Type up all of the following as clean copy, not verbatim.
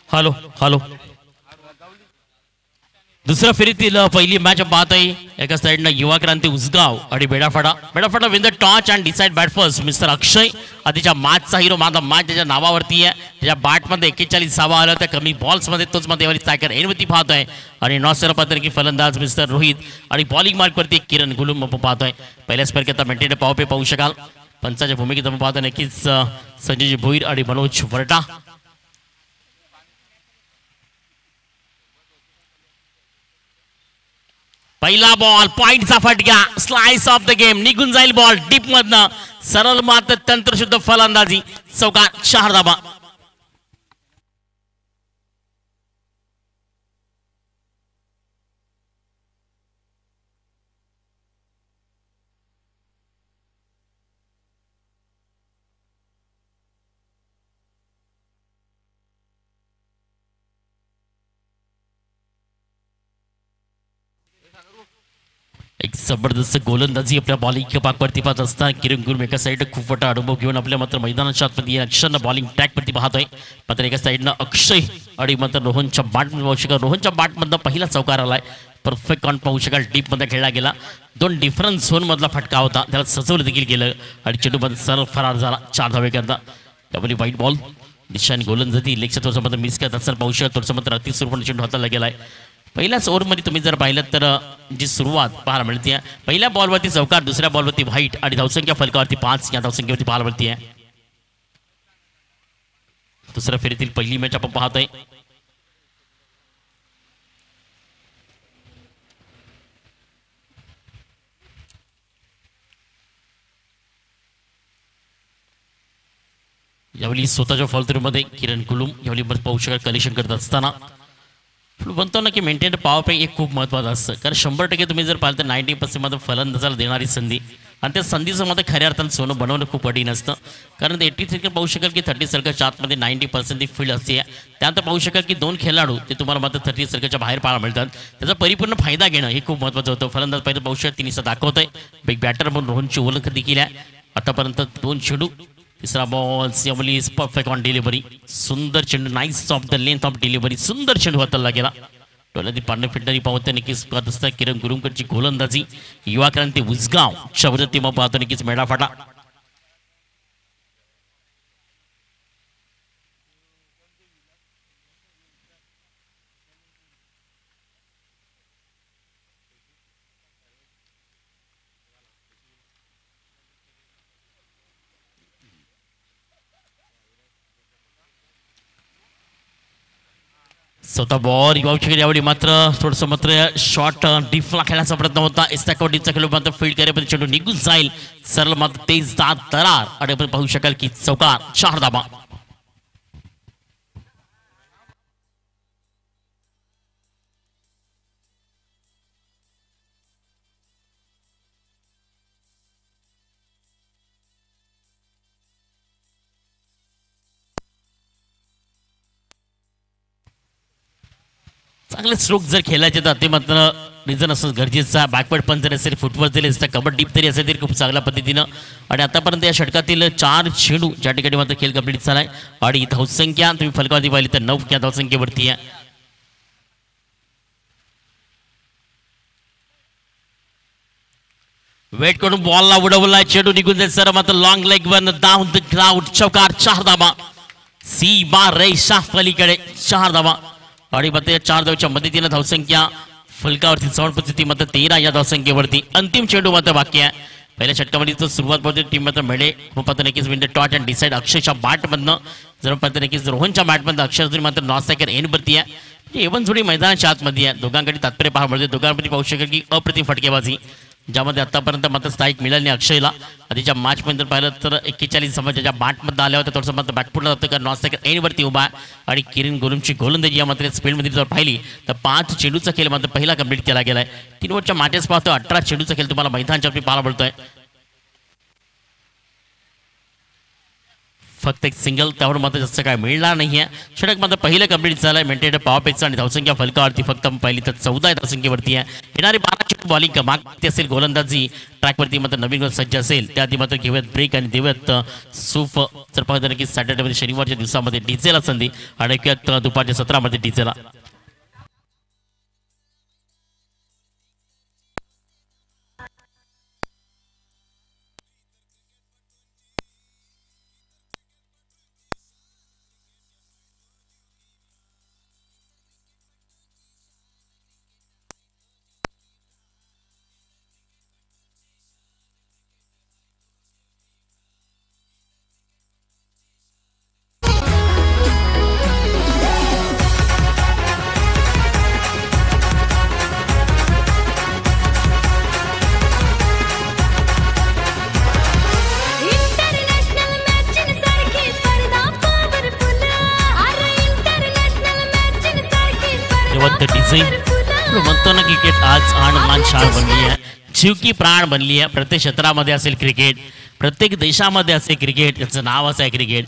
Hello hello दुसऱ्या फेरीतील पहिली match पाहत आहे. एका साईडनं युवा क्रांती उसगाव आणि Bedafada win the toss and decide bat first mister Akshay आधीच्या मॅचचा हिरो. माझा मॅच त्याच्या नावावरती आहे. त्याच्या बॅटमध्ये 41 धावा आल्या त्या कमी बॉल्समध्ये. तोच मध्ये यावेळी स्ट्रायकर एनवरती पाहतोय आणि नॉसर पाहतोय की फलंदाज मिस्टर रोहित आणि बॉलिंग मार्कवरती किरण गुलुम पाहतोय. पहिल्या स्पर्धेत मेंटेन पावपे पाहू शकाल. पंचाच्या भूमिकेत आपण पाहतोय नक्कीच संजयजी भोईर आणि मनोज वरटा. पहिला बॉल पॉइंटचा फटका स्लाइस ऑफ द गेम निघून जाईल बॉल डीप मधनं. सरळ मात्र तंत्रशुद्ध फलंदाजी चौकार 4 धावा. एक जबरदस्त गोलंदाजी आपल्या बॉलिंग पाकवरती पाहत असताना किरण गुरुम एका साईड खूप मोठा अनुभव घेऊन आपल्या मात्र मैदानाच्या आतमध्ये अक्षरनं बॉलिंग ट्रॅकवरती पाहतोय. मात्र एका साईडनं अक्षय आणि मात्र रोहनच्या बॅटमध्ये पाहू शकाल. रोहनच्या बॅटमधनं पहिला चौकार आलाय. परफेक्ट ऑन पाहू शकाल. डीपमध्ये खेळला गेला. 2 डिफरन्स झोनमधला फटका होता. त्याला सजवलं देखील गेलं आणि चेंडूमध्ये सरळ फरार झाला 4 धावे करता. त्यामुळे व्हाईट बॉल निशान गोलंदाजी लेगच्या थोडंसं मात्र मिस करत असताना पाहू शकाल. थोडंसं मात्र अतिसुरपण चेंडू हाताला गेलाय. पहिल्याच ओव्हरमध्ये तुम्ही जर पाहिलं तर जी सुरुवात पाहायला मिळते. पहिल्या बॉलवरती चौकार, दुसऱ्या बॉलवरती व्हाईट आणि धावसंख्या फलकावरती 5 या धावसंख्येवरती पाहायला मिळते. दुसऱ्या फेरीतील पहिली मॅच आपण पाहतोय. यावेळी स्वतःच्या फॉलथ्रूमध्ये किरण गुलुम यावेळी पाहू शकाल कलेक्शन करत असताना म्हणतो ना की मेंटेन पॉवर प्ले एक खूप महत्त्वाचं असतं. कारण 100% तुम्ही जर पाहिलं तर 90% मध्ये फलंदाजाला देणारी संधी आणि त्या संधीचं मध्ये खऱ्या अर्थानं सोनं बनवणं खूप कठीण असतं. कारण 83 पाहू शकाल की 30 सर्कलच्या आतमध्ये 90% फील्ड असते. त्यानंतर पाहू शकाल की 2 खेळाडू ते तुम्हाला मात्र 30 सर्कलच्या बाहेर पाहायला मिळतात. त्याचा परिपूर्ण फायदा घेणं हे खूप महत्त्वाचं होतं. फलंदाज पहिलं पाहू शकाल तिने दाखवतोय. बिग बॅटर म्हणून रोहनची ओळख देखील आहे. आतापर्यंत 2 चेंडू. तिसरा ball Yawali perfect on delivery. सुंदर चेंडू nice of the length of delivery. सुंदर चेंडू हाताला गेला. टोलादी पांडे फिटणारी पाहतो नक्कीच पाहत असता किरण गुरुमकडची गोलंदाजी. युवा क्रांती उसगाव शब्दती मग पाहतो नक्कीच मेडाफाटा. स्वतः बॉल यावेळी मात्र थोडंसं मात्र शॉर्ट डीपला खेळण्याचा प्रयत्न होता. एस्टॅकोडीचा खेळ मात्र फील्ड करेपर्यंत चेंडू निघून जाईल. सरळ मात्र तेज दात दरार आणि आपण पाहू शकाल की चौकार 4 धावा. चांगले स्ट्रोक जर खेळायचे तर ते मात्र रिझन असं गरजेचं. बॅकवर्ड पण जर असेल, फुटवर जरी असतं, कबड्डी डीप तरी असेल तरी खूप चांगल्या पद्धतीनं. आणि आतापर्यंत या षटकातील 4 चेंडू ज्या ठिकाणी मात्र खेळ कंप्लीट झालाय. आणि धावसंख्या तुम्ही फलकावरती पाहिली तर 9 या धावसंख्येवरती आहे. वेट करून बॉलला उडवलाय. चेंडू निघून जाईल सर मात्र long leg one down the ground. चौकार 4 धावा. सी बार रेषा पलीकडे 4 धावा. आणि मात्र या 4 धावच्या मदतीनं धावसंख्या फलकावरती 54 मात्र 13 या धावसंख्येवरती. अंतिम चेंडू मात्र बाकी आहे. पहिल्या षटकामध्ये तो सुरुवात पाहतो टीम मात्र मेळे पाहतो नक्कीच win the toss and decide. अक्षयच्या बॅटमधनं जर पाहतो नक्कीच रोहनच्या बॅटमधनं अक्षर मात्र नॉन स्ट्रायकर एनवरती आहे. एवन जोडी मैदानाच्या आतमध्ये आहे. दोघांकडे तात्पर्य पाहायला मिळते. दोघांमध्ये पाहू शकेल की अप्रतिम फटकेबाजी ज्यामध्ये आतापर्यंत मात्र स्थायिक मिळाली नाही अक्षयला. आधीच्या मॅचमध्ये पाहिलं तर 41 समाजाच्या बॅटमध्ये आल्या होत्या. थोडंसं मात्र बॅकफुटला जातं कारण नॉन स्ट्रायकर एनवरती उभा आहे. आणि किरण गुरुमची गोलंदाजी या मात्र स्पीडमध्ये जर पाहिली तर 5 चेंडूचा खेळ मात्र पहिला कंप्लीट केला गेलाय. 3 ओव्हरच्या मॅचेस पाहतो 18 चेंडूचा खेळ तुम्हाला मैदानाच्या पाहायला मिळतोय. फक्त एक सिंगल त्यावर मात्र जास्त काय मिळणार नाहीये. षटक मात्र पहिलं कंप्लीट झालंय. मेंटेन पॉवर पेचा आणि धावसंख्या फलकावरती फक्त पाहिली तर 14 धावसंख्येवरती आहे. येणारी 12 चेंडू बॉलिंग क्रमांक असेल गोलंदाजी ट्रॅकवरती मात्र नवीन सज्ज असेल त्याआधी मात्र घेऊयात ब्रेक आणि देऊयात सूफ जर पाहता की सॅटर्डेमध्ये शनिवारच्या दिवसामध्ये डीजेला संधी आणि ऐकूयात दुपारच्या 17 मध्ये डीजेला. म्हणतो ना क्रिकेट आज आणमान शाळ बनली आहे, जीव की प्राण बनली आहे. प्रत्येक क्षेत्रामध्ये असेल क्रिकेट, प्रत्येक देशामध्ये असेल क्रिकेट, याचं नावच आहे क्रिकेट.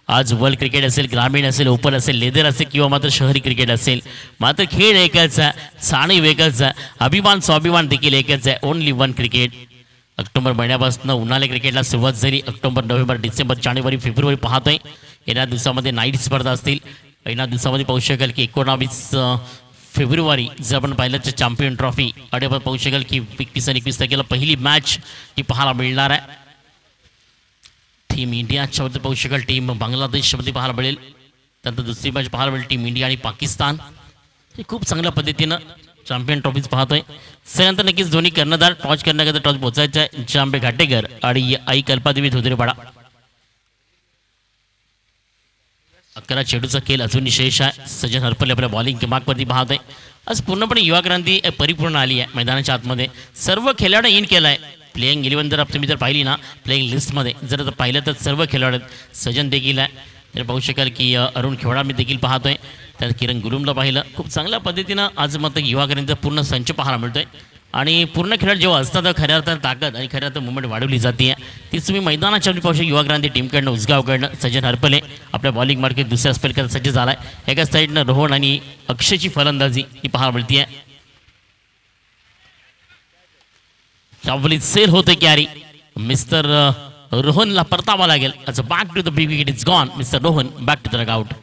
आज वर्ल्ड क्रिकेट असेल, ग्रामीण असेल, ओपन असेल, लेदर असेल किंवा मात्र शहरी क्रिकेट असेल, मात्र खेळ एकच आहे, जाणीव एकच आहे, अभिमान स्वाभिमान देखील एकच आहे. Only one cricket. ऑक्टोबर महिन्यापासून उन्हाळी क्रिकेटला सुरुवात झाली. ऑक्टोबर, नोव्हेंबर, डिसेंबर, जानेवारी, फेब्रुवारी पाहतोय. येणाऱ्या दिवसामध्ये नाईट स्पर्धा असतील. येणाऱ्या दिवसामध्ये पाहू शकाल की 19 फेब्रुवारी जर आपण पाहिलं तर चॅम्पियन ट्रॉफी आणि आपण पाहू शकाल की 21 आणि 21 तारखेला पहिली मॅच ही पाहायला मिळणार आहे. टीम इंडियाच्याबद्दल पाहू शकाल, टीम बांगलादेशमध्ये पाहायला मिळेल. त्यानंतर दुसरी मॅच पाहायला मिळेल टीम इंडिया आणि पाकिस्तान. हे खूप चांगल्या पद्धतीनं चॅम्पियन ट्रॉफीज पाहतोय. त्यानंतर नक्कीच दोन्ही कर्णधार टॉच करण्याकरता टॉच पोहोचायचं आहे. जांबे घाटेकर आणि आई कल्पादेवी धोत्रेपाडा. 11 चेंडूचा खेळ अजूनही शेष आहे. सज्जन हरपले आपल्या बॉलिंग किमाकवरती पाहत आहे. आज पूर्णपणे युवा क्रांती परिपूर्ण आली आहे मैदानाच्या आतमध्ये. सर्व खेळाडू इन केला आहे. प्लेइंग 11 जर तुम्ही जर पाहिली ना, प्लेइंग लिस्टमध्ये जर पाहिलं तर सर्व खेळाडू सज्जन देखील आहे. तर पाहू शकाल की अरुण खेवडा मी देखील पाहतोय. त्यात किरण गुरुमला पाहिलं. खूप चांगल्या पद्धतीनं आज मात्र युवा क्रांतीचा पूर्ण संच पाहायला मिळतोय. आणि पूर्ण खेळाडू जेव्हा असतात खऱ्या अर्थानं ताकद आणि खऱ्या अर्थानं मुवमेंट वाढवली जाते. तीच तुम्ही मैदानाच्या पाहू शकता. युवा क्रांती टीमकडनं उसगावकडनं सज्जन हरपले आपल्या बॉलिंग मार्केट दुसऱ्या स्पेलकडे सज्ज झाला आहे. एका साईडनं रोहन आणि अक्षयची फलंदाजी ही पाहायला मिळते आहे. त्यावेळी सेल होते कॅरी. मिस्टर रोहनला परतावा लागेल. आज back to the big wicket is gone. Mister Rohan back to the dugout.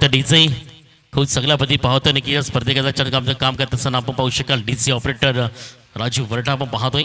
तर डीजे खूप सगळ्या पद्धती पाहतोय. नक्की स्पर्धेकाचं काम करत असताना आपण पाहू शकाल डीजे ऑपरेटर राजू वरटा आपण पाहतोय.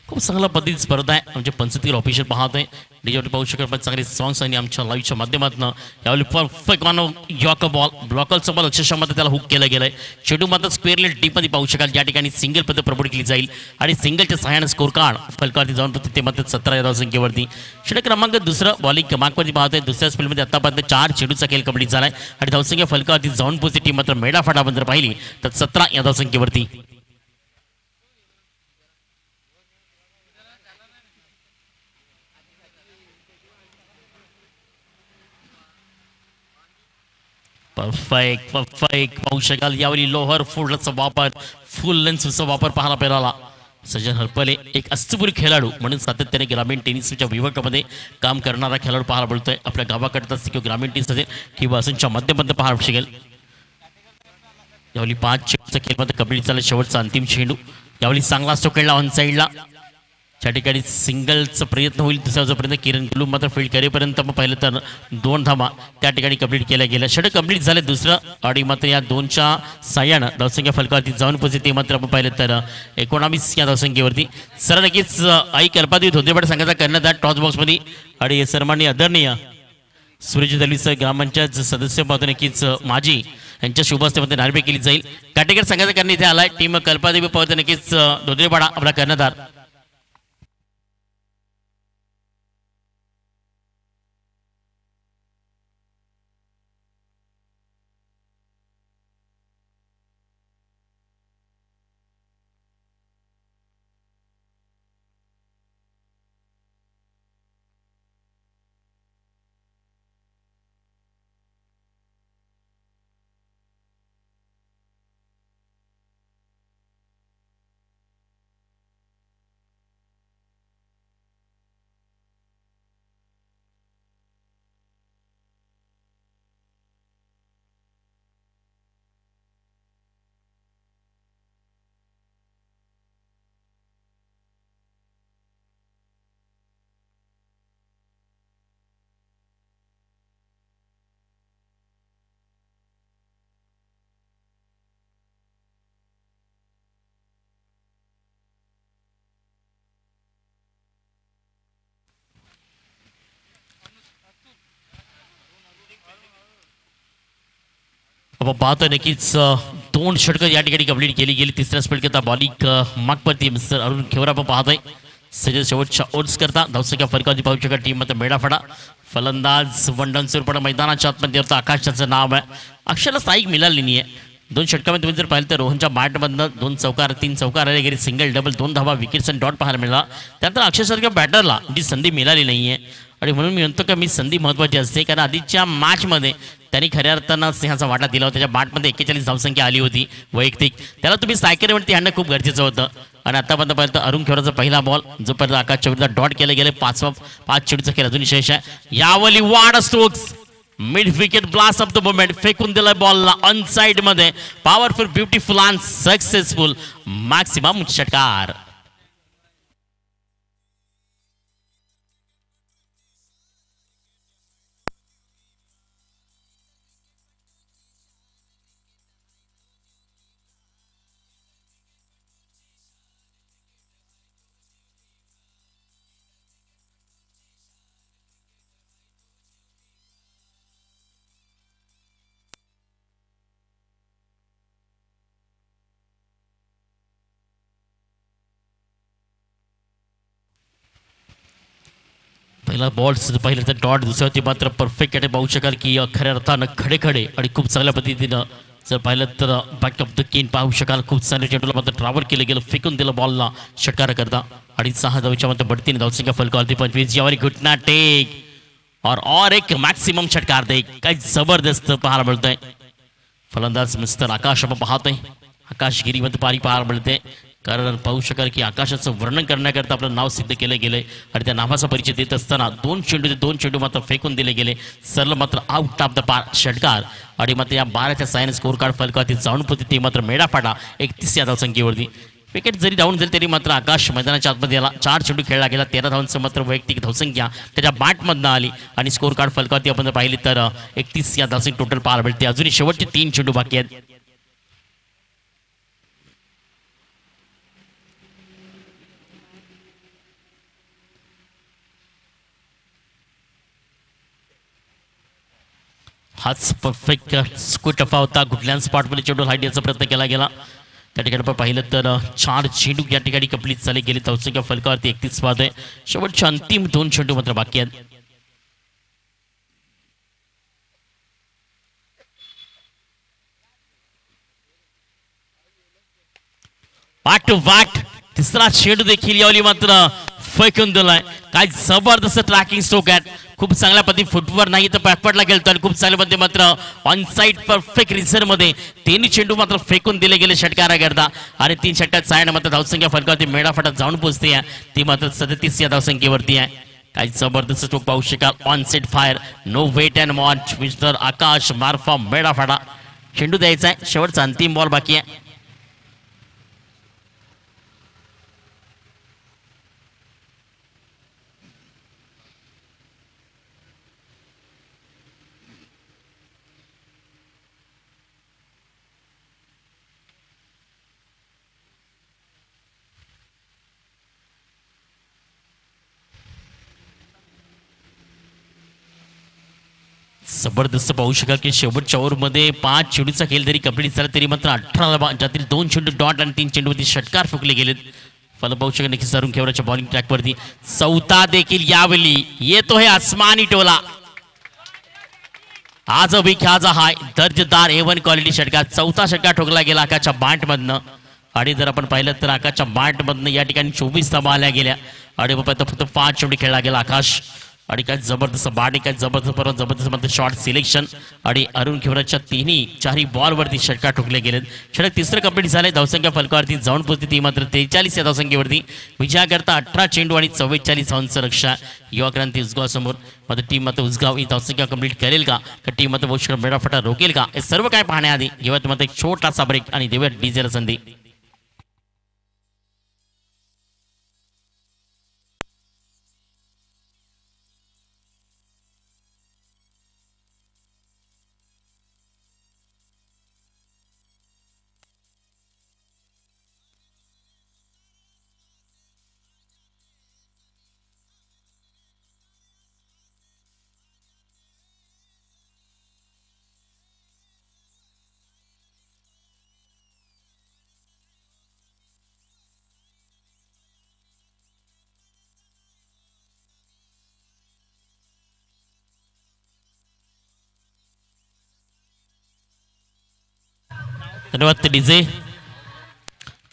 खूप चांगल्या पद्धतीची स्पर्धा आहे. आमचे 75 ऑफिशियल पाहतोय. डीजेवरती पाहू शकाल पण चांगले सॉंग्स आणि आमच्या लाईव्हच्या माध्यमातून यावेळी परफेक्ट ऑन यॉर्कर बॉल, ब्लॉकरचा बॉल अक्षरशः मात्र त्याला हुक केलं गेलं आहे. चेंडू मात्र स्क्वेअरली डीपमध्ये पाहू शकाल. ज्या ठिकाणी सिंगल पद्धत प्रमोट केली जाईल आणि सिंगलच्या सहाय्याने स्कोर कार्ड फलकावरती जाऊन ते मात्र 17 या धावसंख्येवरती. षटक क्रमांक दुसरं बॉलिंग क्रमांकवरती पाहतोय. दुसऱ्या स्पेलमध्ये आतापर्यंत 4 चेंडूचा खेळ कंप्लीट झाला आहे आणि धावसंख्या फलकावरती जाऊन पोहोचली टीम मात्र मेडाफाट आपण जर पाहिली तर 17 या धावसंख्येवरती. परफेक्ट पाहू शकाल. यावेळी लोअर फुलचा वापर, फुल लेन्सचा वापर पाहायला मिळाला. सज्जन हरपले एक अस्तित्वपूर्व खेळाडू म्हणून सातत्याने ग्रामीण टेनिसच्या विभागामध्ये काम करणारा खेळाडू पाहायला मिळतोय. आपल्या गावाकडे असते किंवा ग्रामीण टेनिस असेल किंवा असंच्या माध्यमातून पाहायला शकेल. यावेळी 5 चेंडूचा खेळ मध्ये कंप्लीट झाला. शेवटचा अंतिम चेंडू यावेळी चांगला असतो खेळला ऑन साईडला. त्या ठिकाणी सिंगलचा प्रयत्न होईल. दुसरा जोपर्यंत किरण गुलूम मात्र फील्ड करेपर्यंत आपण पाहिलं तर 2 धावा त्या ठिकाणी कंप्लीट केल्या गेल्या. षटक कंप्लीट झाले दुसरं आणि मात्र या 2च्या साह्यानं धावसंख्या फलकावरती जाऊन पोहोचली. ते मात्र आपण पाहिलं तर 19 या धावसंख्येवरती. सर नक्कीच आई कल्पादेवी धोत्रेपाडा संघाचा करण्यात आहे टॉस बॉक्समध्ये आणि सर्वांनी आदरणीय सूरज दलीचं ग्रामपंचायत सदस्य पाहतो नक्कीच माजी यांच्या शुभहस्तेमध्ये नारबे केली जाईल. काटेकर संघाचा करणे इथे आलाय. टीम कल्पादेवी पाहतो नक्कीच धोत्रेपाडा आपला कर्णधार. आपण पाहतोय नक्कीच दोन षटकं या ठिकाणी कंप्लीट केली गेली. तिसऱ्या स्पेल करता बॉलिंग मागपरती मिस्टर अरुण खेवरा आपण पाहतोय. सजल शेवटच्या ओट्स करता धावसंख्या फरकावरती पाहू शकता टीम मध्ये मेडाफाडा. फलंदाज वंडन सुरपणा मैदानाच्या आतमध्ये होता. आकाशाचं नाव आहे. अक्षरला स्थायिक मिळाली नाही आहे. दोन षटकामध्ये तुम्ही जर पाहिलं तर रोहनच्या बॅटमधनं 2 चौकार 3 चौकार आले गेले. सिंगल डबल 2 धावा विकेट्स आणि डॉट पाहायला मिळाला. त्यानंतर अक्षरसारख्या बॅटरला जी संधी मिळाली नाही आहे आणि म्हणून मी म्हणतो का मी संधी महत्त्वाची असते. कारण आधीच्या मॅचमध्ये त्यांनी खऱ्या अर्थानं सिंहाचा वाटा दिला होता. त्याच्या बॅटमध्ये 41 धावसंख्या आली होती वैयक्तिक. त्याला तुम्ही सायकलवरती आणणं खूप गरजेचं होतं. आणि आतापर्यंत पाहिलं तर अरुण खेवराचा पहिला बॉल जोपर्यंत आकाशच्या विरुद्ध डॉट केले गेले. 5 चेंडूचा खेळ अजूनही शेष आहे. यावली वाड strokes mid wicket blast off the moment फेकून दिलाय बॉलला ऑन साइड मध्ये. Powerful beautiful and successful maximum षटकार. पहिला बॉल पाहिलं तर डॉट दुसऱ्यावरती मात्र परफेक्ट आहे. पाहू शकाल की खऱ्या अर्थानं खडे खडे आणि खूप चांगल्या पद्धतीनं जर पाहिलं तर बॅक ऑफ द केन पाहू शकाल. खूप चांगल्या चेंडूला मात्र ट्रॅव्हल केलं गेलं. फेकून दिलं बॉलला षटकार करता. आणि 6 धावेच्या मध्ये बढतीने धावसंख्या फलकावरती 25. यावर घुटना टेक और एक मॅक्सिमम षटकार दे. काही जबरदस्त पाहायला मिळतंय. फलंदाज मिस्टर आकाश आपण पाहतोय. आकाश गिरीमध्ये पारी पाहायला मिळते. कारण पाहू शकाल की आकाशाचं वर्णन करण्याकरता आपलं नाव सिद्ध केलं गेलंय. आणि त्या नावाचा परिचय देत असताना 2 चेंडू मात्र फेकून दिले गेले. सरळ मात्र आउट ऑफ द पार षटकार. आणि मात्र या 12च्या सायन्स स्कोर कार्ड फलकावरती जाऊन पोहोचते ते मात्र मेडाफाटा 31 या धावसंख्येवरती. विकेट जरी डाऊन झाली तरी मात्र आकाश मैदानाच्या आतमध्ये आला. 4 चेंडू खेळला गेला. 13 धावांचं मात्र वैयक्तिक धावसंख्या त्याच्या बॅटमधनं आली. आणि स्कोर कार्ड फलकावरती आपण पाहिली तर 31 या धावसंख्या टोटल पाहायला मिळते. अजूनही शेवटचे 3 चेंडू बाकी आहेत. हाच परफेक्ट स्कूटफा होता. कुठल्याच स्पॉटमध्ये चेंडू हाईट याचा प्रयत्न केला गेला. त्या ठिकाणी आपण पाहिलं तर 4 चेंडू या ठिकाणी कंप्लीट झाले गेले. धावसंख्या फलकावरती 31 बाद आहे. शेवटचे अंतिम 2 चेंडू मात्र बाकी आहेत. वाट वाट तिसरा चेंडू देखील यावली मात्र फेकून दिलाय. काय जबरदस्त ट्रॅकिंग स्ट्रोक आहे. खूप चांगल्या पद्धती फुटवर नाही तर बॅकवर्डला गेलतो आणि खूप चांगल्या पद्धती मात्र ऑन साइड परफेक्ट रिझर मध्ये 3 चेंडू मात्र फेकून दिले गेले षटकाराकरता. आणि 3 षटकात सायन मात्र धावसंख्या फलकावरती मेडाफाटात जाऊन पोहोचते आहे. ती मात्र 37 या धावसंख्येवरती आहे. काही जबरदस्त स्ट्रोक पाहू शकाल. On set fire no wait and watch mister Akash मार्फा मेडाफाटा. चेंडू द्यायचा आहे. शेवटचा अंतिम बॉल बाकी आहे. जबरदस्त पाहू शकाल की शेवटच्या ओव्हरमध्ये 5 चेंडूचा खेळ जरी कंप्लीट झाला तरी मात्र 18 ज्यातील 2 चेंडू डॉट आणि 3 चेंडूवरती षटकार फुकले गेलेत. फल पाहू शकाल नक्कीच अरुण खेवराच्या बॉलिंग ट्रॅकवरती चौथा देखील यावेळी येतो है आसमानी टोला. आज अभी ख्याजा हाय दर्जदार A1 क्वालिटी षटकार. चौथा षटकार ठोकला गेला आकाशच्या बॅटमधनं. आणि जर आपण पाहिलं तर आकाशच्या बॅटमधनं या ठिकाणी 24 धावा आल्या गेल्या. आणि फक्त 5 चेंडू खेळला गेला आकाश. आणि काय जबरदस्त बॅटिंग काय जबरदस्त मध्ये शॉट सिलेक्शन. आणि अरुण खेवराच्या 4ही बॉलवरती षटकार ठोकले गेलेत. षटक तिसरं कंप्लीट झाले. धावसंख्या फलकावरती जाऊन पोहोचते ती मात्र 43 या धावसंख्येवरती. विजयाकरता 18 चेंडू आणि 44 धावांचं रक्षा. युवा क्रांती उसगाव समोर मात्र टीम मात्र उसगाव ही धावसंख्या कंप्लीट करेल का टीम मात्र बहुशः मेडाफाटा रोकेल का हे सर्व काय पाहण्याआधी घेऊया तुम्हाला एक छोटासा ब्रेक आणि देऊया डीजेला संधी. धन्यवाद डीजे.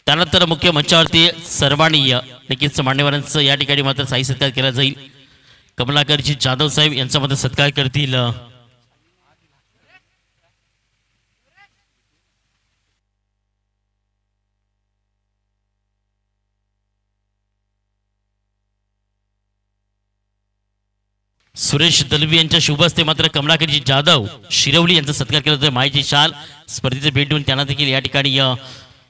त्यानंतर मुख्य मंचावरती सर्वांनी नक्कीच मान्यवरांचं या ठिकाणी मात्र साई सत्कार केला जाईल. कमलाकरजी जाधव साहेब यांचा मध्ये सत्कार करतील. सुरेश दलवी यांच्या शुभ हस्ते मात्र कमलाकरजी जाधव शिरवली यांचा सत्कार केला जातो. माहिती शाल स्पर्धेचे भेट देऊन त्यांना देखील या ठिकाणी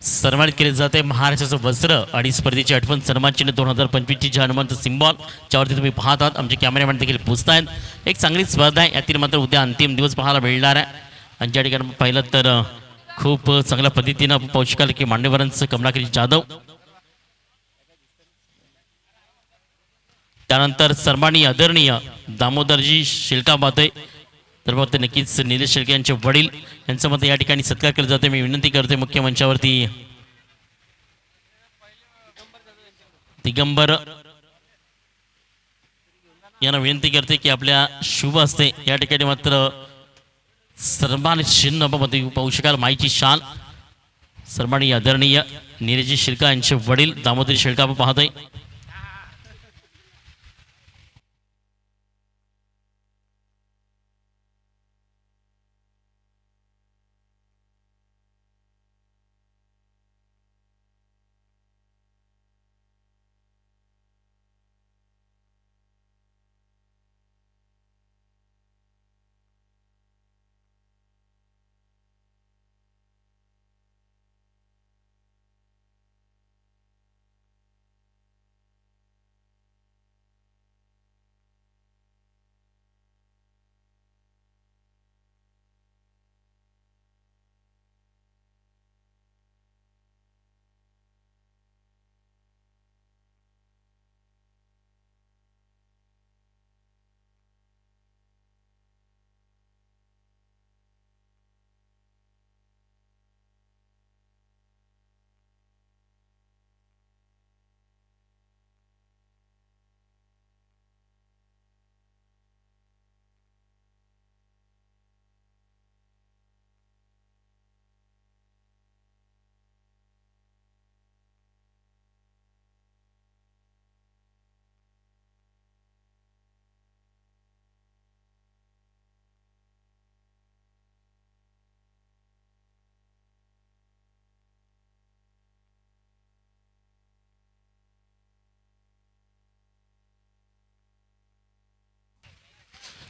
सन्मानित केले जाते. महाराष्ट्राचं वस्त्र आणि स्पर्धेची आठवण सन्मान चिन्ह 2025 ची हनुमंत सिम्बॉल ज्यावरती तुम्ही पाहतात. आमचे कॅमेरामॅन देखील पोचतायत. एक चांगली स्पर्धा आहे. यातील मात्र उद्या अंतिम दिवस पाहायला मिळणार आहे. आणि ज्या ठिकाणी पाहिलं तर खूप चांगल्या पद्धतीनं पाहू शकाल की मान्यवरांचं कमलाकरजी जाधव. त्यानंतर सन्माननीय आदरणीय दामोदरजी शिल्का माते तर मग ते नक्कीच निलेश शेळके यांचे वडील यांचा मध्ये या ठिकाणी सत्कार केला जाते. मी विनंती करते मुख्य मंचावरती दिगंबर यांना विनंती करते की आपल्या शुभ हस्ते या ठिकाणी मात्र सन्मान चिन्ह मध्ये पाहू शकाल. माईची शाल सन्माननीय आदरणीय निलेश शिल्का यांचे वडील दामोदरी शिल्का आपण पाहतोय.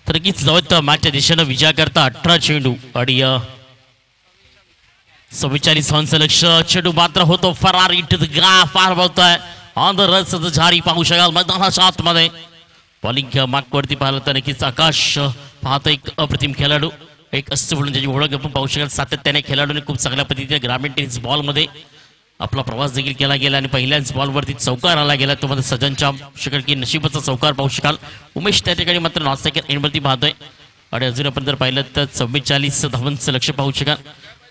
तर नक्कीच जाऊत मॅचच्या दिशेनं विजया करता 18 चेंडू आणि 44 लक्ष चेंडू मात्र होतो फरार इट फार बोलतोय ऑन द रस झारी पाहू शकाल मैदानाच्या आतमध्ये. बॉलिंग मागवरती पाहिलं तर नक्कीच आकाश पाहतो एक अप्रतिम खेळाडू एक असं बोलून त्याची ओळख आपण पाहू शकाल. सातत्याने खेळाडूने खूप चांगल्या पद्धतीने ग्रामीण टेनिस बॉलमध्ये आपला प्रवास देखील केला गेला आणि पहिल्याच बॉलवरती चौकार आला गेला. तो मध्ये सज्जनच्या शकाल की नशिबाचा चौकार पाहू शकाल. उमेश त्या ठिकाणी मात्र नॉन सेकंड एंडवरती पाहतोय आणि अजून आपण जर पाहिलं तर 44 धावांचं लक्ष पाहू शकाल.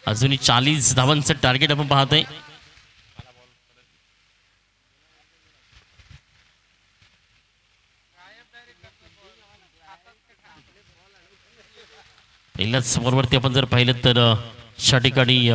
अजूनही 40 धावांचं टार्गेट आपण पाहतोय. पहिल्याच बॉलवरती आपण जर पाहिलं तर त्या ठिकाणी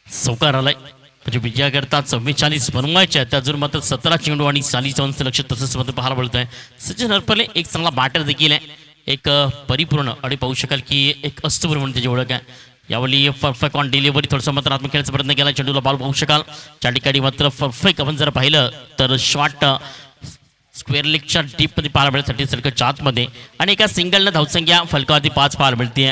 चौकार आलाय. म्हणजे विजया करता 44 बनवायच्या त्या अजून मात्र 17 चेंडू आणि 40 लक्ष तसंच मात्र पाहायला मिळत आहे. सचिन हरपले एक चांगला बॅटर देखील आहे एक परिपूर्ण आणि पाहू शकाल की एक अस्तूर म्हणून त्याची ओळख आहे. यावेळी परफेक्ट ऑन डिलिव्हरी थोडंसं मात्र आत्मखेळाचा प्रयत्न केला. चेंडूला बॉल पाहू शकाल. त्या ठिकाणी मात्र परफेक्ट आपण जर पाहिलं तर शॉर्ट स्क्वेअर लेगच्या डीपमध्ये पाहायला मिळत 30 लक्ष आतमध्ये आणि एका सिंगलनं धावसंख्या फलकावरती 5 पाहायला मिळते.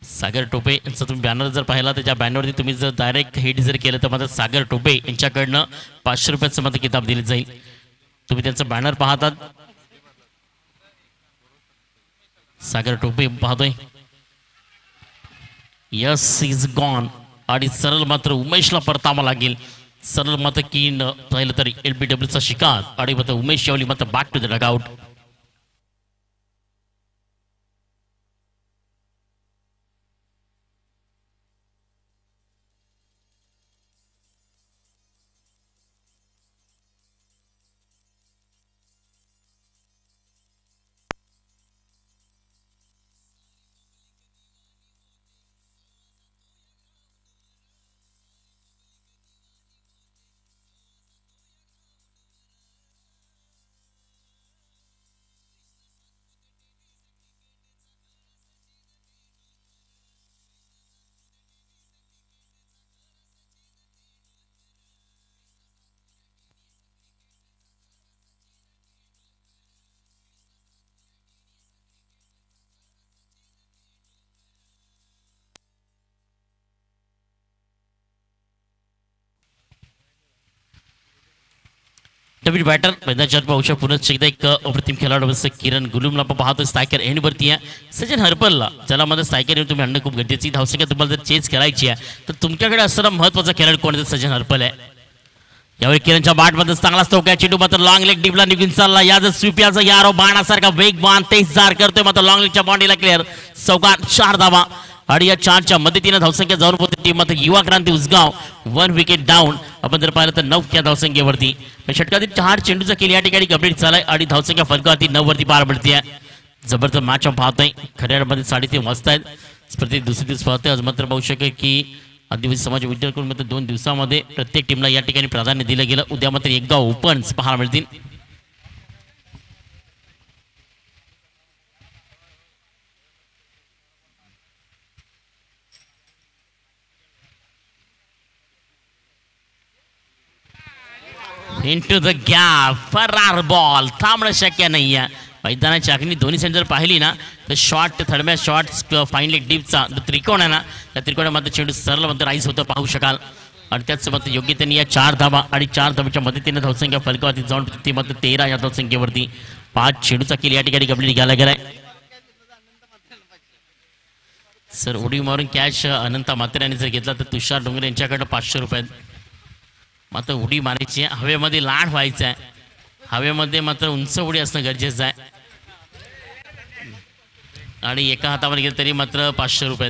सागर टोपे यांचा तुम्ही बॅनर जर पाहिला तर त्या बॅनरवरती तुम्ही जर डायरेक्ट हिट जर केलं तर मात्र सागर टोपे यांच्याकडनं 500 रुपयाचं मात्र किताब दिले जाईल. तुम्ही त्यांचं बॅनर पाहतात. सागर टोपे पाहतोय यस इज गॉन आणि सरळ मात्र उमेशला परतावा लागेल. सरळ मात्र की पाहिलं तर LBWचा शिकार आणि मात्र उमेश यावली मात्र बॅक टू द डगआउट. नवीन बॅटर मैदानाच्या पाहू पुन्हा एकदा एक अप्रतिम खेळाडू किरण गुलुमला आपण पाहतो स्ट्रायकर एंडवरती आहे सचिन हरपलला ज्याला मध्ये स्ट्रायकर येऊन तुम्ही आणणं खूप गरजेची धावसंख्या तुम्हाला जर चेंज करायची आहे तर तुमच्याकडे असणारा महत्त्वाचा खेळाडू कोण आहे सचिन हरपल आहे. यावेळी किरणच्या बॅटमध्ये चांगला स्ट्रोक आहे चेंडू मात्र लॉंग लेग डीपला निघून चालला याचा स्वीप याचा यारो बाणासारखा वेगवान तेजदार करतोय मात्र लॉंग लेगच्या बॉडीला क्लिअर चौकार 4 धावा आणि या 4च्या मदतीने धावसंख्या जाऊन पोहोचते टीम मात्र युवा क्रांती उसगाव 1 विकेट डाऊन. आपण जर पाहिलं तर 9 या धावसंख्येवरती षटकातील 4 चेंडूचा केली या ठिकाणी कंप्लीट झालाय आणि धावसंख्या फलकावरती 9 वरती पार पडते आहे. जबरदस्त मॅच आपण पाहतोय खऱ्या मध्ये 3.5 वाजता आहेत स्पर्धेत दुसरे दिवस पाहतोय आज मात्र पाहू शकेल की आदिवासी समाज विद्यार्थ्यांकडून मात्र 2 दिवसामध्ये प्रत्येक टीमला या ठिकाणी प्राधान्य दिलं गेलं. उद्या मात्र एकदा ओपन्स पाहायला मिळतील. इंटू द गॅप फरार बॉल थांबणं शक्य नाही आहे. मैदानाची आखणी दोन्ही सेंटर पाहिली ना तर short third short fine leg डीपचा त्रिकोण आहे ना त्या त्रिकोणामध्ये चेंडू सरळ मध्ये राईस होतं पाहू शकाल आणि त्याच मात्र योग्य त्यांनी या 4 धावा आणि 4 धावाच्या मदतीने धावसंख्या फलकावरती जाऊन ती मात्र 13 या धावसंख्येवरती 5 चेंडूचा केली या ठिकाणी कंप्लीट घ्यायला गेलाय. सर उडी मारून कॅश अनंता मात्रे यांनी जर घेतला तर तुषार डोंगरे यांच्याकडे 500 रुपये मात्र उडी मारायची आहे. हवेमध्ये लाड व्हायचं आहे हवेमध्ये मात्र उंच उडी असणं गरजेचं आहे आणि एका हातावर गेलं तरी मात्र 500 रुपये.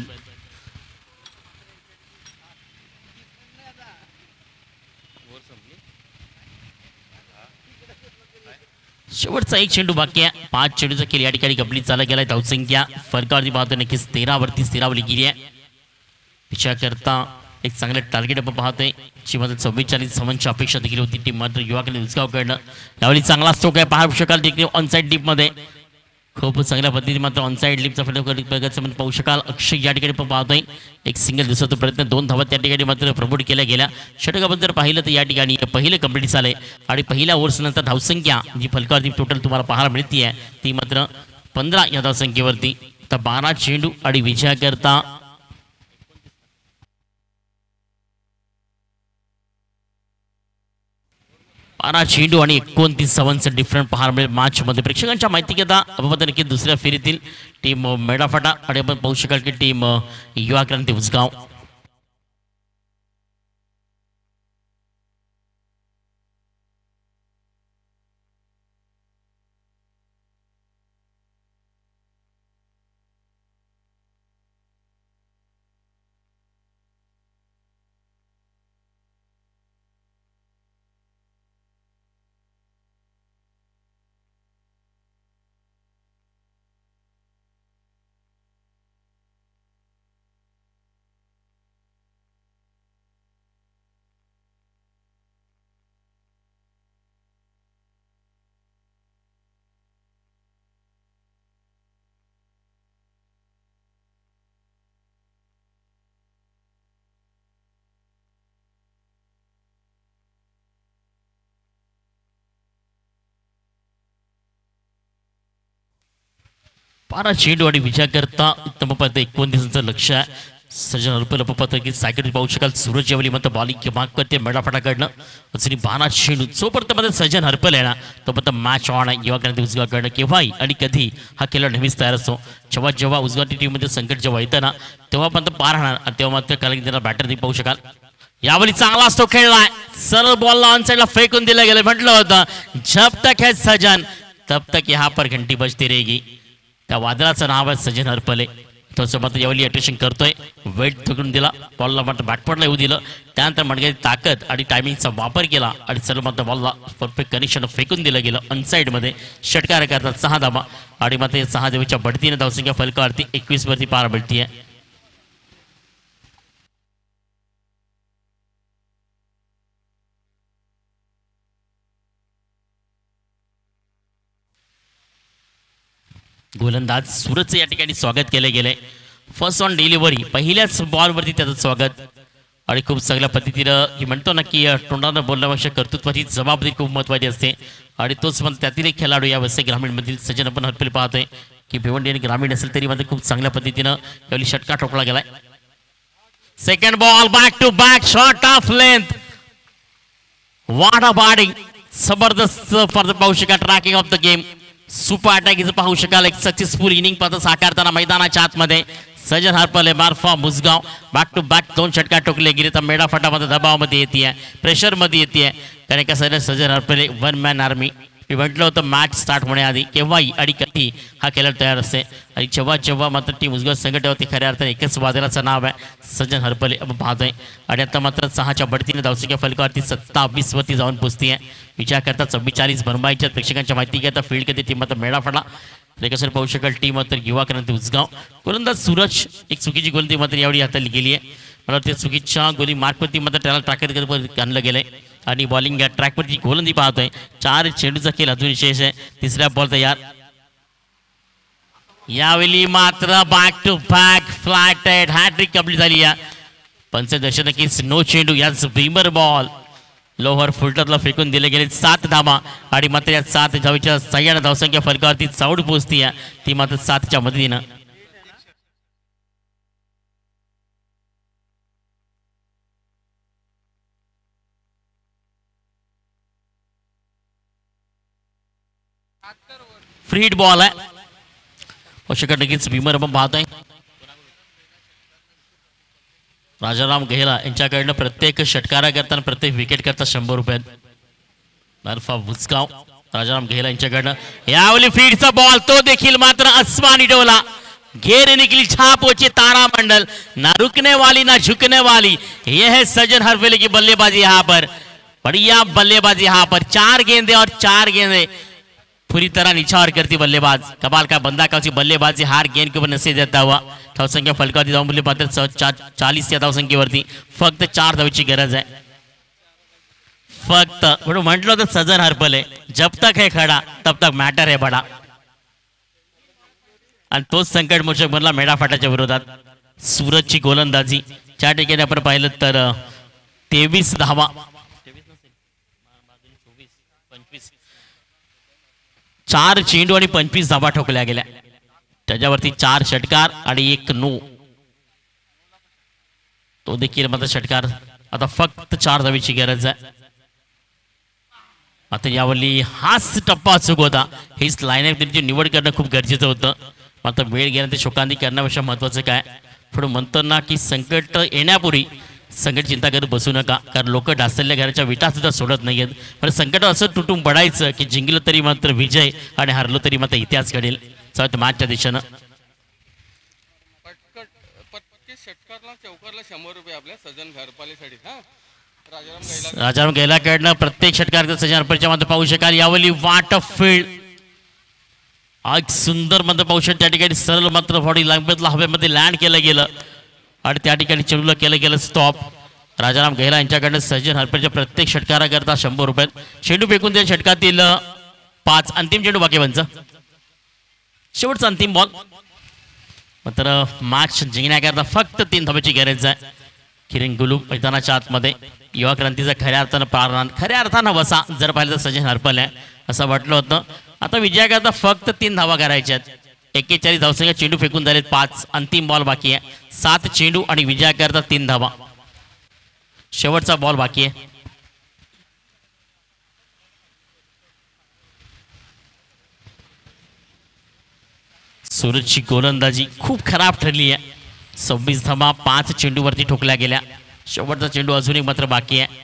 शेवटचा एक चेंडू बाकी आहे 5 चेंडूचा केली या ठिकाणी कंप्लीट झाला गेलाय. धावसंख्या फरकावरती पाहतो नक्कीच 13 वरती स्थिरावली गेली आहे. विचार करता एक चांगलं टार्गेट आपण पाहतोय ची मात्र 44 धावांची अपेक्षा देखील होती टीम मात्र युवाकडे उसगावकडनं यावेळी चांगला स्ट्रोक आहे पाहू शकाल देखील ऑनसाईड डीपमध्ये खूप चांगल्या पद्धतीने मात्र ऑनसाईड डीपचा फलक पाहू शकाल. अक्षय या ठिकाणी पण पाहतोय एक सिंगल दिवसाचा प्रयत्न 2 धावा त्या ठिकाणी मात्र प्रमोट केल्या गेल्या. षटकाबद्दल पाहिलं तर या ठिकाणी पहिले कंप्लीट झालंय आणि पहिल्या ओव्हर्स नंतर धावसंख्या जी फलकावरती टोटल तुम्हाला पाहायला मिळते आहे ती मात्र 15 या धावसंख्येवरती. तर 12 चेंडू आणि विजयाकरता 12 चेंडू आणि 29 धावांचं डिफरंट पाहायला मिळेल मॅच मध्ये. प्रेक्षकांच्या माहिती घेता आपण नक्की दुसऱ्या फेरीतील टीम मेडाफाटा आणि आपण पाहू शकाल की टीम युवा क्रांती उसगाव पारा चेंडू आणि विजय करता उत्तम पद्धत 29 लक्ष आहे. सजन हरपल पाहतो की सायकल पाहू शकाल सूरज यावली मात्र बॉलिंग माग करते मेडाफाटाकडनं अजूनही 12 चेंडू जोपर्यंत मध्ये सजन हरपल आहे ना तोपर्यंत मॅच ऑन आहे. युवा क्रांती उसगावकडनं केव्हाही आणि कधी हा खेळाडू नेहमीच तयार असतो. जेव्हा जेव्हा उसगावची टीममध्ये संकट जेव्हा येतं ना तेव्हा पण पार राहणार आणि तेव्हा मात्र कारण त्याला बॅटर पाहू शकाल. यावेळी चांगला असतो खेळलाय सरळ बॉलला ऑन साईडला फेकून दिलं गेलं म्हटलं होतं जब तक है सजन तब तक यहाँ पर घंटी बजती रहेगी. त्या वादळाचं नाव आहे सजन हरपले. तसं मात्र यावेळी अटेन्शन करतोय वेट धरून दिला बॉलला मात्र बॅटपॉटला येऊ दिलं त्यानंतर मडक्याची ताकद आणि टायमिंगचा वापर केला आणि सर्व मात्र बॉलला परफेक्ट कनेक्शन फेकून दिलं गेलं अनसाईडमध्ये. षटकार करतात 6 धावा आणि मात्र 6 धावेच्या बढतीने धावसंख्या फलकावरती 21 वरती पार पडती आहे. गोलंदाज सूरजचं या ठिकाणी स्वागत केलं गेलंय. फर्स्ट ऑन डिलिव्हरी पहिल्याच बॉलवरती त्याचं स्वागत आणि खूप चांगल्या पद्धतीनं की म्हणतो ना की तोंडानं बोलण्यापेक्षा कर्तृत्वाची जबाबदारी खूप महत्त्वाची असते आणि तोच पण त्यातील एक खेळाडू या वसई ग्रामीणमधील सज्जन आपण हरपले पाहतोय की भिवंडी आणि ग्रामीण असेल तरी मात्र खूप चांगल्या पद्धतीनं यावेळी षटकार ठोकला गेलाय. Second ball back to back shot off length what a batting जबरदस्त फॉर पाहू शकाल tracking of the game super attack पाहू शकाल एक सक्सेसफुल इनिंग पद साकारताना मैदानाच्या आतमध्ये सजन हरपले मार्फा मुसगाव बॅक टू बॅक 2 षटकार ठोकले गेले तर मेडा फटामध्ये दबावामध्ये येते प्रेशरमध्ये येते कारण का सजन हरपले 1 मॅन आर्मी मी म्हटलं होतं मॅच स्टार्ट होण्याआधी केव्हाही आणि कधी हा खेळाडू तयार असते आणि जेव्हा जेव्हा मात्र टीम उजगाव संघटनावरती खऱ्या अर्थाने एकच वादळाचं नाव आहे सज्जन हरपले आपण पाहतोय आणि आता मात्र 6च्या बढतीने धावसंख्या फलकावरती 27 वरती जाऊन पोचती आहे विचार करता 44 भरमाईच्या प्रेक्षकांच्या माहिती घेता फील्ड कधी टीम मात्र मेळा पडला कसं पाहू शकाल टीम मात्र युवा क्रांती उजगाव गोलंदाज सूरज एक चुकीची गोल ती मात्र यावेळी हाताळली गेली आहे मला वाटते चुकीच्या गोली मार्कवरती मात्र त्याला टाकत आणलं गेलंय आणि बॉलिंग या ट्रॅकवरती गोलंदाजी पाहतोय 4 चेंडूचा खेळ अजून विशेष आहे तिसऱ्या बॉल तयार यावेळी मात्र back to back flat hattrick complete झाली या पंचदश नक्कीच नो चेंडू याच भीमर बॉल लोअर फुलटरला फेकून दिले गेले 7 धावा आणि मात्र या 7 धावीच्या 6 धावसंख्या फलकावरती चौड पोहोचती आहे ती मात्र 7च्या मदतीनं फ्री हिट बॉल आहे अशा नक्कीच भीमर आपण पाहतोय राजाराम गेहला यांच्याकडनं प्रत्येक षटकारा करताना प्रत्येक विकेट करता 100 रुपये मार्फा मुसगाव राजाराम गेहला यांच्याकडनं यावेळी फीडचा बॉल तो देखील मात्र आसमानी डोला घेर निकली छाप होची तारा मंडल ना रुकने वाली ना झुकने वाली ये है सजन हरपले की बल्लेबाजी यहाँ पर बढ़िया बल्लेबाजी यहाँ पर 4 गेंदे और 4 गेंदे पूरी तरह निछावर करती बल्लेबाज कमाल का बंदा का बल्लेबाजी हार गेंद के ऊपर नसीब देता हुआ धावसंख्या फलकावरती जाऊन बोलले मात्र 40 या धावसंख्येवरती फक्त 4 धावेची गरज आहे फक्त म्हणून म्हटलं होतं सजन हरपले जब तक है खडा तब तक मॅटर है बडा आणि तोच संकट मोचक बनला मेडाफाटाच्या विरोधात सूरजची गोलंदाजी ज्या ठिकाणी आपण पाहिलं तर 23 धावा 4 चेंडू आणि 25 धावा ठोकल्या गेल्या त्याच्यावरती 4 षटकार आणि 1 नो तो देखील मात्र षटकार आता फक्त 4 धावेची गरज आहे आता यावरली हाच टप्पा चूक होता हीच लाईनअप त्यांची निवड करणं खूप गरजेचं होतं मात्र वेळ गेला ते शोकांती करण्यापेक्षा महत्वाचं काय पुढे म्हणतो ना की संकट येण्यापूर्वी संकट चिंता करत बसू नका कारण लोक ढासळल्या घराच्या विटा सुद्धा सोडत नाहीयेत पण संकट असं तुटून पडायचं की जिंकलं तरी मात्र विजय आणि हरलो तरी मात्र इतिहास घडेल चौथ्या मॅचच्या दिशेनं चौकारला 100 रुपये आपल्या सजन घरपालीसाठी राजाराम गेहलाकडनं प्रत्येक षटकार सजन हरपलेच्या मात्र पाहू शकाल यावली वाट ऑफ फील्ड आज सुंदर मात्र पाहू शकाल त्या ठिकाणी सरळ मात्र बॉडी लांबीतला हवेमध्ये लँड केलं गेलं आणि त्या ठिकाणी चेंडूला केलं गेलं स्टॉप राजाराम गेहला यांच्याकडनं सज्जन हरपलेच्या प्रत्येक षटकारा करता 100 रुपये चेंडू फेकून त्या षटकातील 5 अंतिम चेंडू बाकी पंच शेवटचा अंतिम बॉल मात्र मॅच जिंकण्याकरता फक्त 3 धावेची गरज आहे किरण गुलू मैदानाच्या आतमध्ये युवा क्रांतीचा खऱ्या अर्थानं प्राण खऱ्या अर्थानं वसा जर पाहिलं तर सज्जन हरपले असं वाटलं होतं आता विजयाकरता फक्त 3 धावा करायच्या आहेत 41 धावसंख्या चेंडू फेकून झालेत 5 अंतिम बॉल बाकी आहे 7 चेंडू आणि विजयाकरता 3 धावा शेवटचा बॉल बाकी आहे सूरजची गोलंदाजी खूप खराब ठरली आहे 26 धावा 5 चेंडूवरती ठोकल्या गेल्या शेवटचा चेंडू अजूनही मात्र बाकी आहे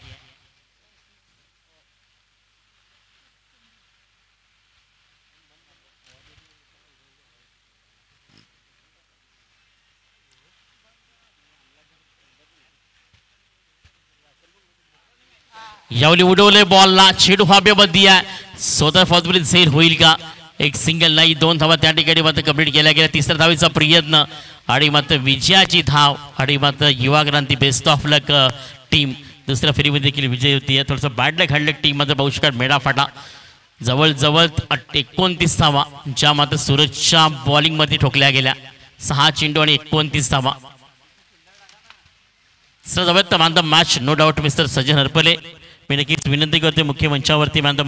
यावली उडवले बॉलला चेंडू हवेमध्ये आहे स्वतः फॉजबरीत झेल होईल का एक सिंगल नाही 2 धावा त्या ठिकाणी मात्र कंप्लीट केल्या गेल्या तिसऱ्या धावेचा प्रयत्न आणि मात्र विजयाची धाव आणि मात्र युवा क्रांती बेस्ट ऑफ लक टीम दुसऱ्या फेरीमध्ये देखील विजय होती आहे थोडंसं bad luck had luck team मात्र पाहू शकाल मेडाफाटा जवळजवळ 29 धावा ज्या मात्र सूरजच्या बॉलिंगमध्ये ठोकल्या गेल्या 6 चेंडू आणि 29 धावा सर जवळ मॅच नो डाऊट मिस्टर सज्जन हरपले मी नक्कीच विनंती करते मुख्य मंचावरती मॅच